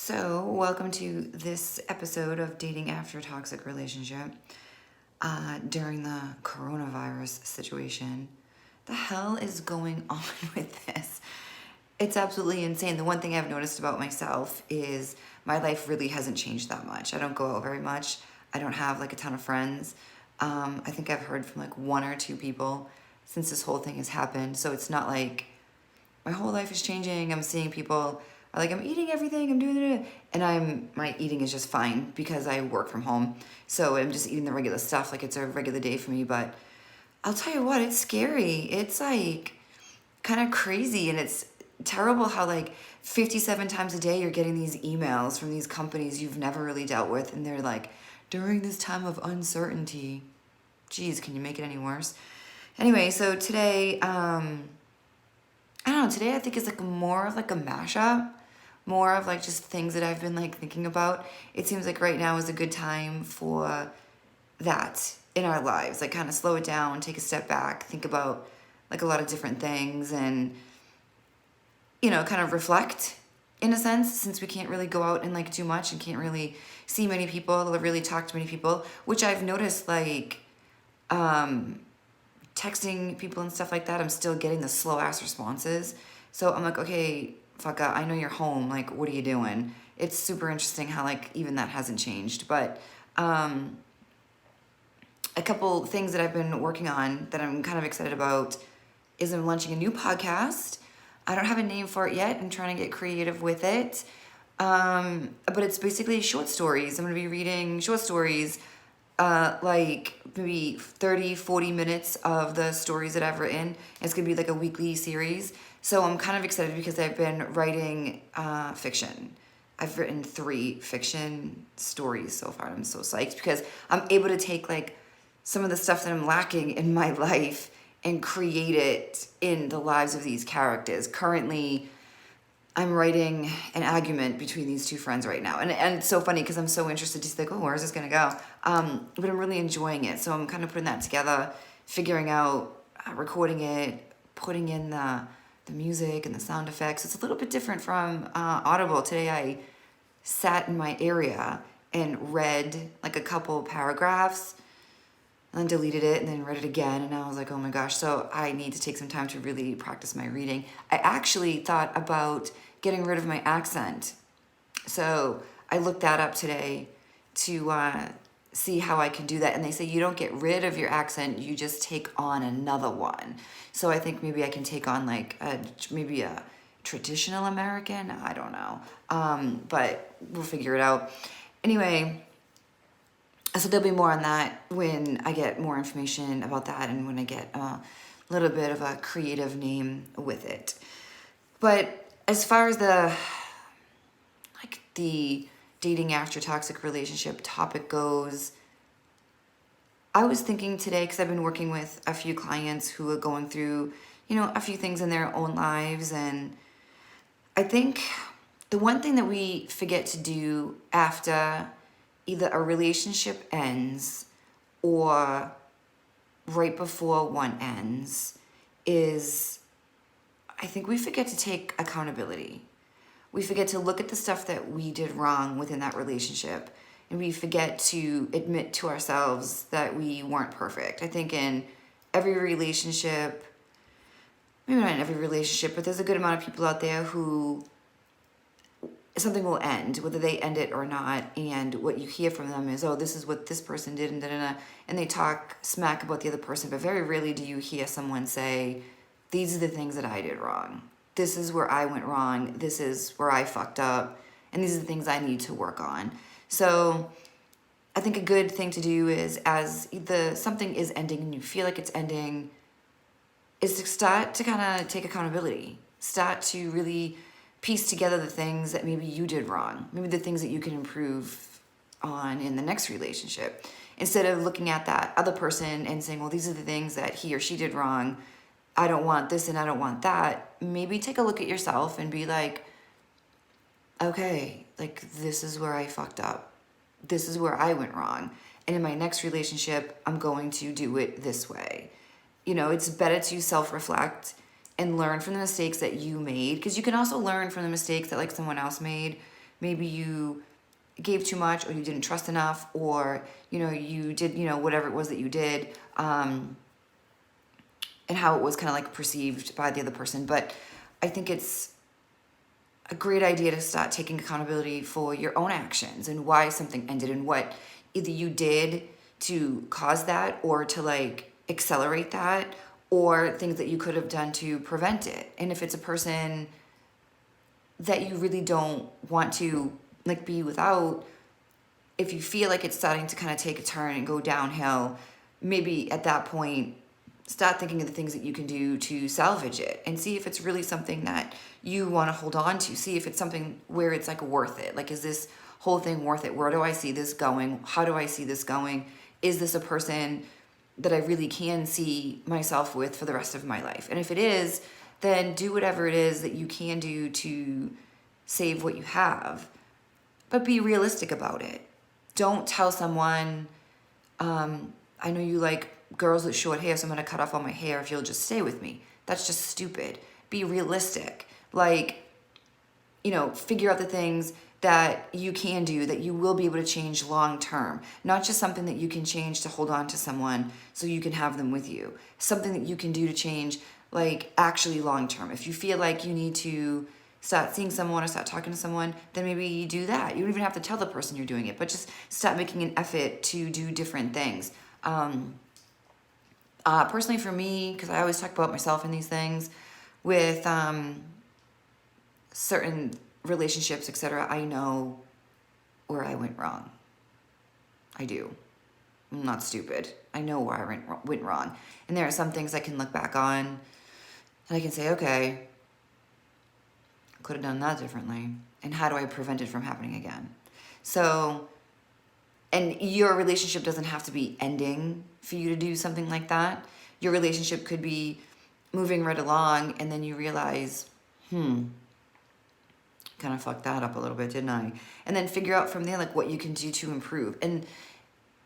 So, welcome to this episode of Dating After a Toxic Relationship. During the coronavirus situation, the hell is going on with this? It's absolutely insane. The one thing I've noticed about myself is my life really hasn't changed that much. I don't go out very much. I don't have like a ton of friends. I think I've heard from like one or two people since this whole thing has happened. So it's not like my whole life is changing. I'm seeing people are like, I'm eating everything, I'm doing it, and my eating is just fine because I work from home. So I'm just eating the regular stuff, like it's a regular day for me. But I'll tell you what, it's scary. It's like kind of crazy, and it's terrible how like 57 times a day you're getting these emails from these companies you've never really dealt with, and they're like, during this time of uncertainty. Geez, can you make it any worse? Anyway, so today, I don't know, today I think is like more of like a mashup, more of like just things that I've been like thinking about. It seems like right now is a good time for that in our lives, like kind of slow it down, take a step back, think about like a lot of different things and, kind of reflect in a sense, since we can't really go out and like do much and can't really see many people or really talk to many people, which I've noticed like, texting people and stuff like that, I'm still getting the slow ass responses. So I'm like, okay, fucka, I know you're home. Like, what are you doing? It's super interesting how like even that hasn't changed. But a couple things that I've been working on that I'm kind of excited about is I'm launching a new podcast. I don't have a name for it yet. I'm trying to get creative with it. But it's basically short stories. I'm going to be reading short stories, like maybe 30, 40 minutes of the stories that I've written. It's going to be like a weekly series. So I'm kind of excited because I've been writing fiction. I've written 3 fiction stories so far. I'm so psyched because I'm able to take like some of the stuff that I'm lacking in my life and create it in the lives of these characters. Currently, I'm writing an argument between these 2 friends right now. And it's so funny because I'm so interested to see like, oh, where's this going to go? But I'm really enjoying it. So I'm kind of putting that together, figuring out, recording it, putting in the music and the sound effects. It's a little bit different from Audible. Today I sat in my area and read like a couple paragraphs and then deleted it and then read it again. And I was like, oh my gosh. So I need to take some time to really practice my reading. I actually thought about getting rid of my accent. So I looked that up today to see how I can do that. And they say you don't get rid of your accent, you just take on another one. So I think maybe I can take on like maybe a traditional American. I don't know. But we'll figure it out. Anyway, so there'll be more on that when I get more information about that and when I get a little bit of a creative name with it. But as far as the dating after toxic relationship topic goes, I was thinking today, because I've been working with a few clients who are going through, a few things in their own lives. And I think the one thing that we forget to do after either a relationship ends or right before one ends is I think we forget to take accountability. We forget to look at the stuff that we did wrong within that relationship, and we forget to admit to ourselves that we weren't perfect. I think in every relationship, maybe not in every relationship, but there's a good amount of people out there who something will end, whether they end it or not, and what you hear from them is, oh, this is what this person did, and da-da-da, and they talk smack about the other person, but very rarely do you hear someone say, these are the things that I did wrong. This is where I went wrong. This is where I fucked up. And these are the things I need to work on. So I think a good thing to do is as something is ending and you feel like it's ending, is to start to kind of take accountability. Start to really piece together the things that maybe you did wrong. Maybe the things that you can improve on in the next relationship. Instead of looking at that other person and saying, well, these are the things that he or she did wrong. I don't want this and I don't want that. Maybe take a look at yourself and be like, okay, like this is where I fucked up. This is where I went wrong. And in my next relationship, I'm going to do it this way. It's better to self-reflect and learn from the mistakes that you made, because you can also learn from the mistakes that like someone else made. maybe you gave too much, or you didn't trust enough, or, you did, whatever it was that you did, and how it was kind of like perceived by the other person. But I think it's a great idea to start taking accountability for your own actions and why something ended, and what either you did to cause that, or to like accelerate that, or things that you could have done to prevent it. And if it's a person that you really don't want to like be without, if you feel like it's starting to kind of take a turn and go downhill, maybe at that point start thinking of the things that you can do to salvage it, and see if it's really something that you want to hold on to. See if it's something where it's like worth it. Like, is this whole thing worth it? Where do I see this going? How do I see this going? Is this a person that I really can see myself with for the rest of my life? And if it is, then do whatever it is that you can do to save what you have. But be realistic about it. Don't tell someone, I know you like girls with short hair, so I'm going to cut off all my hair if you'll just stay with me. That's just stupid. Be realistic. Like, figure out the things that you can do, that you will be able to change long term. Not just something that you can change to hold on to someone so you can have them with you. Something that you can do to change, like, actually long term. If you feel like you need to start seeing someone or start talking to someone, then maybe you do that. You don't even have to tell the person you're doing it, but just start making an effort to do different things. Personally for me, because I always talk about myself in these things, with certain relationships, etc., I know where I went wrong. I do. I'm not stupid. I know where I went wrong. And there are some things I can look back on and I can say, okay, could have done that differently. And how do I prevent it from happening again? So, and your relationship doesn't have to be ending for you to do something like that. Your relationship could be moving right along, and then you realize, kind of fucked that up a little bit, didn't I? And then figure out from there, like, what you can do to improve. And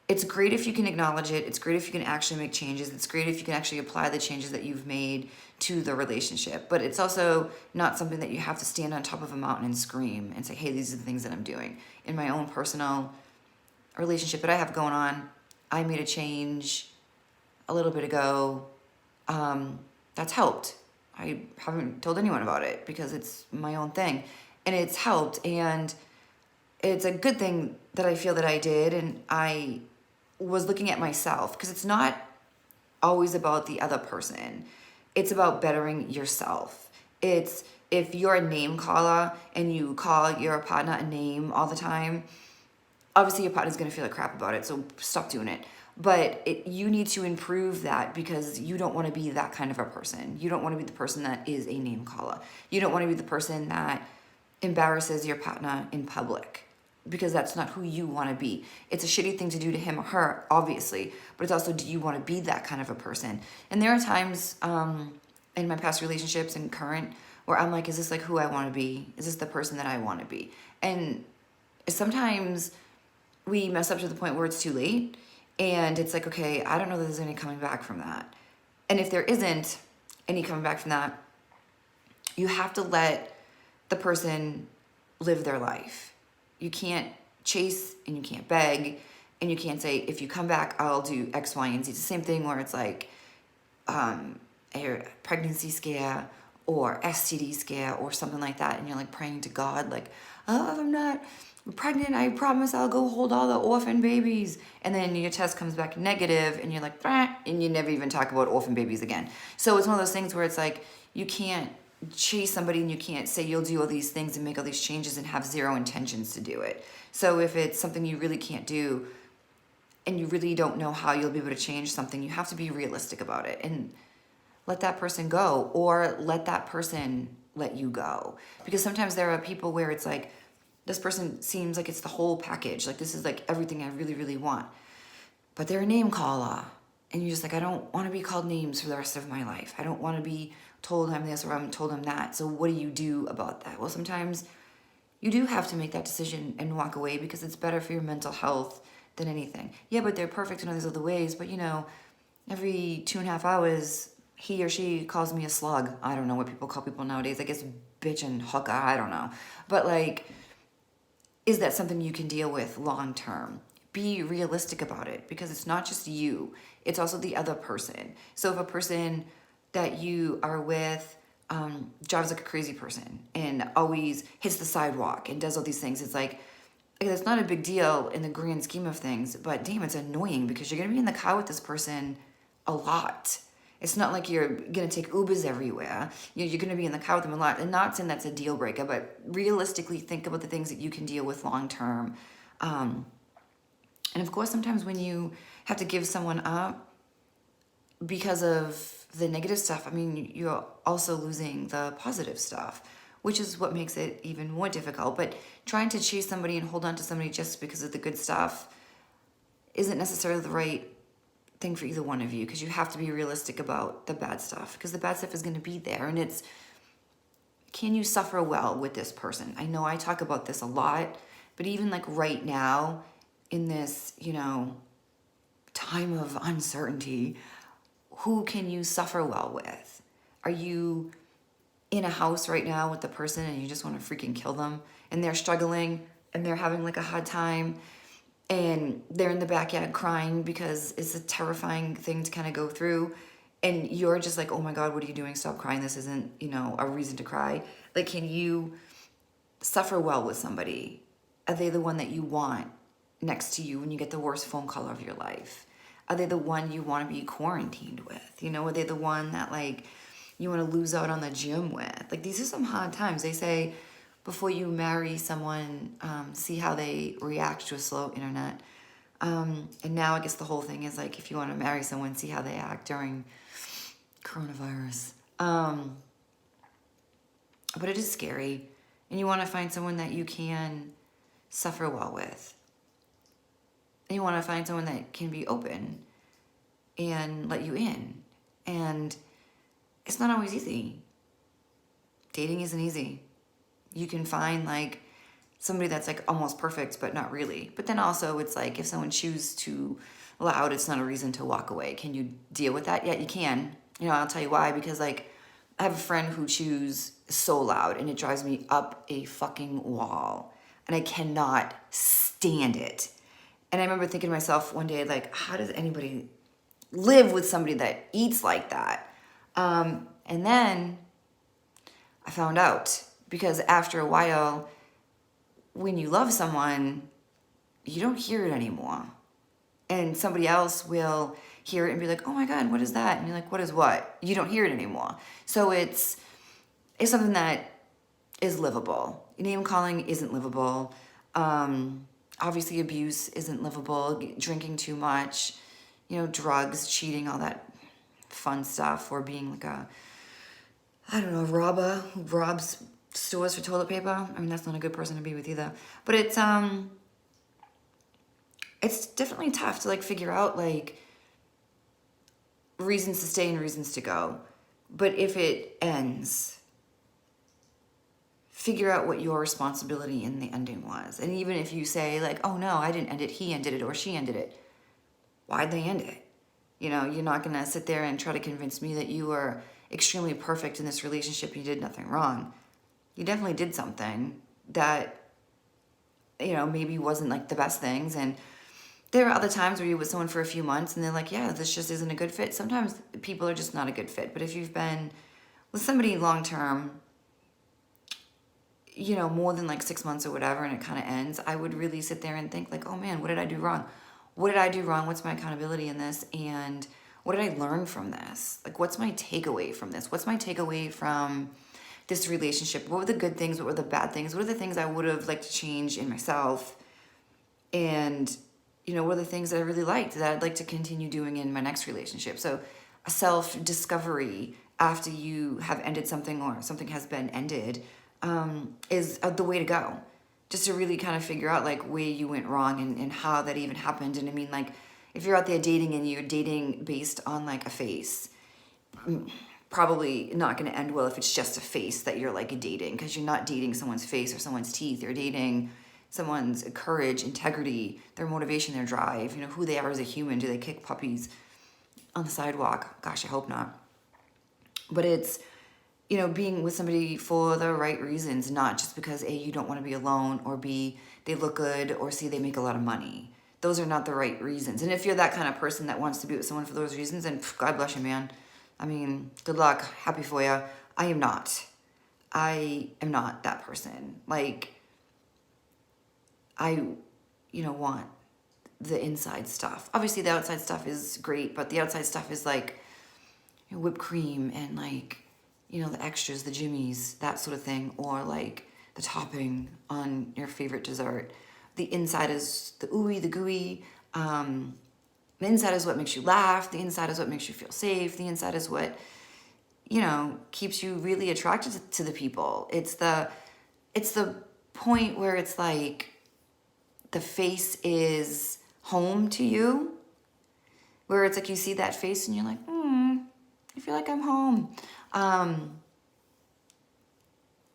it's great if you can acknowledge it. It's great if you can actually make changes. It's great if you can actually apply the changes that you've made to the relationship. But it's also not something that you have to stand on top of a mountain and scream and say, hey, these are the things that I'm doing. In my own personal relationship that I have going on, I made a change a little bit ago. That's helped. I haven't told anyone about it because it's my own thing. And it's helped. And it's a good thing that I feel that I did. And I was looking at myself, because it's not always about the other person. It's about bettering yourself. It's, if you're a name caller and you call your partner a name all the time, obviously your partner's going to feel like crap about it, so stop doing it. But you need to improve that, because you don't want to be that kind of a person. You don't want to be the person that is a name caller. You don't want to be the person that embarrasses your partner in public, because that's not who you want to be. It's a shitty thing to do to him or her, obviously, but it's also, do you want to be that kind of a person? And there are times in my past relationships and current where I'm like, is this like who I want to be? Is this the person that I want to be? And sometimes we mess up to the point where it's too late, and it's like, okay, I don't know that there's any coming back from that. And if there isn't any coming back from that, you have to let the person live their life. You can't chase and you can't beg, and you can't say, if you come back, I'll do X, Y, and Z. It's the same thing where it's like a pregnancy scare or STD scare or something like that, and you're like praying to God, like, oh, if I'm not pregnant, I promise I'll go hold all the orphan babies. And then your test comes back negative, and you're like, bah, and you never even talk about orphan babies again. So it's one of those things where it's like, you can't chase somebody, and you can't say you'll do all these things and make all these changes and have zero intentions to do it. So if it's something you really can't do, and you really don't know how you'll be able to change something, you have to be realistic about it and let that person go, or let that person let you go. Because sometimes there are people where it's like, this person seems like it's the whole package. Like, this is like everything I really, really want. But they're a name caller. And you're just like, I don't want to be called names for the rest of my life. I don't want to be told I'm this or I'm told I'm that. So what do you do about that? Well, sometimes you do have to make that decision and walk away, because it's better for your mental health than anything. Yeah, but they're perfect in all these other ways. But, every 2.5 hours, he or she calls me a slug. I don't know what people call people nowadays. I guess bitch and hooker. I don't know. But, like, is that something you can deal with long term? Be realistic about it, because it's not just you, it's also the other person. So if a person that you are with drives like a crazy person and always hits the sidewalk and does all these things, it's like, it's not a big deal in the grand scheme of things, but damn, it's annoying because you're gonna be in the car with this person a lot. It's not like you're gonna take Ubers everywhere. You're gonna be in the car with them a lot. And not saying that's a deal breaker, but realistically think about the things that you can deal with long term. And of course, sometimes when you have to give someone up because of the negative stuff, I mean, you're also losing the positive stuff, which is what makes it even more difficult. But trying to chase somebody and hold on to somebody just because of the good stuff isn't necessarily the right thing for either one of you, because you have to be realistic about the bad stuff, because the bad stuff is going to be there. And it's, can you suffer well with this person? I know I talk about this a lot, but even like right now in this, time of uncertainty, who can you suffer well with? Are you in a house right now with the person and you just want to freaking kill them, and they're struggling and they're having like a hard time and they're in the backyard crying because it's a terrifying thing to kind of go through, and you're just like, oh my God, what are you doing? Stop crying. This isn't, a reason to cry. Like, can you suffer well with somebody? Are they the one that you want next to you when you get the worst phone call of your life? Are they the one you want to be quarantined with? Are they the one that like you want to lose out on the gym with? Like, these are some hard times. They say before you marry someone, see how they react to a slow internet. And now I guess the whole thing is like, if you want to marry someone, see how they act during coronavirus. But it is scary. And you want to find someone that you can suffer well with. And you want to find someone that can be open and let you in. And it's not always easy. Dating isn't easy. You can find like somebody that's like almost perfect, but not really. But then also it's like, if someone chews too loud, it's not a reason to walk away. Can you deal with that? Yeah, you can. I'll tell you why. Because like, I have a friend who chews so loud and it drives me up a fucking wall. And I cannot stand it. And I remember thinking to myself one day, like, how does anybody live with somebody that eats like that? And then I found out, because after a while, when you love someone, you don't hear it anymore. And somebody else will hear it and be like, oh my God, what is that? And you're like, what is what? You don't hear it anymore. So it's something that is livable. Name calling isn't livable. Obviously abuse isn't livable. Drinking too much, drugs, cheating, all that fun stuff, or being like a robber who robs stores for toilet paper. I mean, that's not a good person to be with either. But it's definitely tough to like figure out like reasons to stay and reasons to go. But if it ends, figure out what your responsibility in the ending was. And even if you say like, oh no, I didn't end it, he ended it, or she ended it. Why'd they end it? You're not gonna sit there and try to convince me that you were extremely perfect in this relationship and you did nothing wrong. You definitely did something that, maybe wasn't like the best things. And there are other times where you're with someone for a few months and they're like, yeah, this just isn't a good fit. Sometimes people are just not a good fit. But if you've been with somebody long term, more than like 6 months or whatever, and it kind of ends, I would really sit there and think like, oh man, what did I do wrong? What did I do wrong? What's my accountability in this? And what did I learn from this? Like, what's my takeaway from this? What's my takeaway from this relationship? What were the good things? What were the bad things? What are the things I would have liked to change in myself? And, what are the things that I really liked that I'd like to continue doing in my next relationship? So a self-discovery after you have ended something or something has been ended is the way to go. Just to really kind of figure out like where you went wrong and how that even happened. And I mean, like, if you're out there dating and you're dating based on like a face, probably not going to end well if it's just a face that you're like dating, because you're not dating someone's face or someone's teeth. You're dating someone's courage, integrity, their motivation, their drive, who they are as a human. Do they kick puppies on the sidewalk? Gosh, I hope not. But it's being with somebody for the right reasons, not just because A, you don't want to be alone, or B, they look good, or C, they make a lot of money. Those are not the right reasons. And if you're that kind of person that wants to be with someone for those reasons, then God bless you, man. I mean, good luck. Happy for you. I am not. I am not that person. Like, I, want the inside stuff. Obviously, the outside stuff is great, but the outside stuff is like whipped cream and like, the extras, the jimmies, that sort of thing, or like the topping on your favorite dessert. The inside is the ooey, the gooey. The inside is what makes you laugh. The inside is what makes you feel safe. The inside is what, keeps you really attracted to the people. It's the point where it's like the face is home to you, where it's like you see that face and you're like, I feel like I'm home.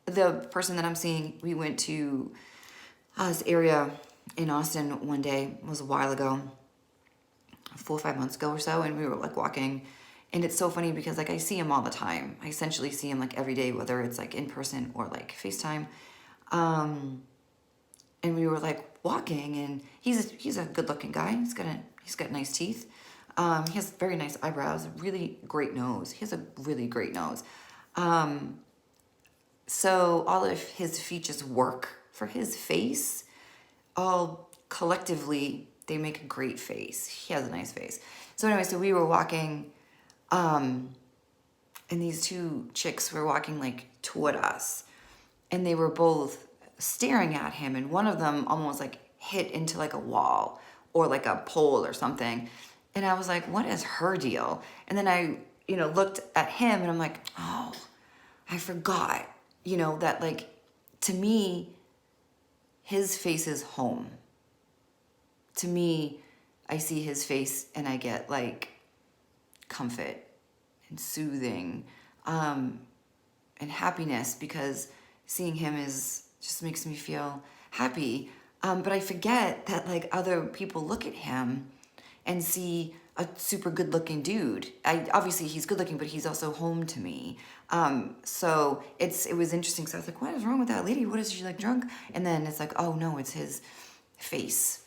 The person that I'm seeing, we went to this area in Austin one day, it was a while ago, 4 or 5 months ago or so, and we were like walking, and it's so funny because like I see him all the time. I essentially see him like every day, whether it's like in person or like FaceTime. And we were like walking, and he's a good looking guy. He's got nice teeth. He has very nice eyebrows, really great nose. He has a really great nose. So all of his features work for his face. All collectively, they make a great face. He has a nice face. So anyway, so we were walking, and these two chicks were walking like toward us, and they were both staring at him, and one of them almost like hit into like a wall or like a pole or something. And I was like, what is her deal? And then I, looked at him, and I'm like, oh, I forgot, that like, to me, his face is home. To me, I see his face and I get like comfort and soothing, and happiness, because seeing him just makes me feel happy. But I forget that like other people look at him and see a super good looking dude. Obviously he's good looking, but he's also home to me. So it was interesting. So I was like, what is wrong with that lady? What is she, like, drunk? And then it's like, oh no, it's his face.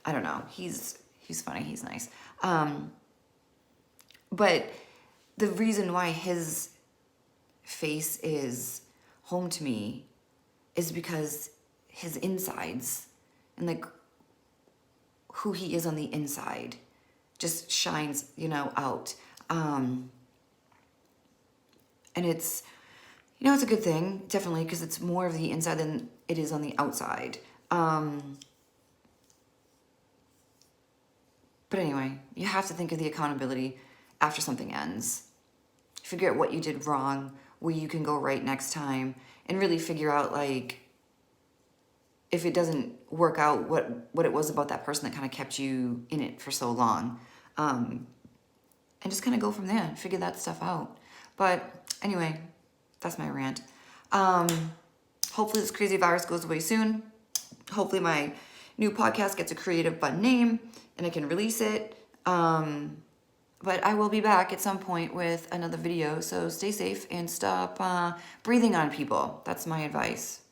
I don't know. He's funny. He's nice. But the reason why his face is home to me is because his insides and like who he is on the inside just shines, out. And it's, it's a good thing, definitely, because it's more of the inside than it is on the outside. But anyway, you have to think of the accountability after something ends. Figure out what you did wrong, where you can go right next time, and really figure out, like, if it doesn't work out, what it was about that person that kind of kept you in it for so long. And just kind of go from there and figure that stuff out. But anyway, that's my rant. Hopefully this crazy virus goes away soon. Hopefully my new podcast gets a creative fun name and I can release it. But I will be back at some point with another video. So stay safe and stop breathing on people. That's my advice.